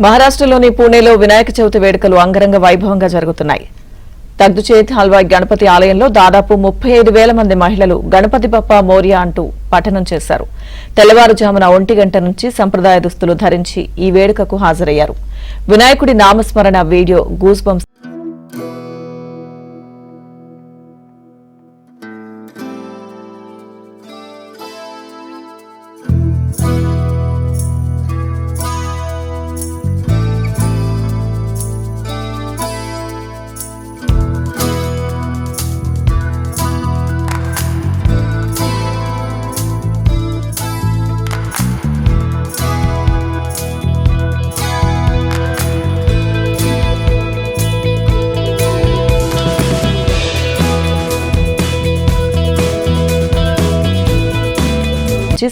మహారాష్ట్రలోని పూణేలో వినాయక చవితి వేడుకలు అంగరంగ వైభవంగా జరుగుతున్నాయి. తగ్దుచేత్ హల్వాయ్ గణపతి ఆలయంలో దాదాపు 35,000 మంది మహిళలు గణపతి బప్పా మోరియా అంటూ పఠనం చేశారు. తెల్లవారుజామున 1 గంట నుంచి సంప్రదాయ దుస్తులు ధరించి ఈ వేడుకకు హాజరయ్యారు. వినాయకుడి నామస్మరణ వీడియో గూస్ బంప్స్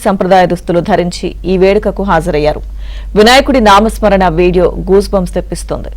సంప్రదాయ దుస్తులు ధరించి ఈ వేడుకకు హాజరయ్యారు. వినాయకుడి నామస్మరణ వీడియో గూస్ బంప్స్ తెప్పిస్తోంది.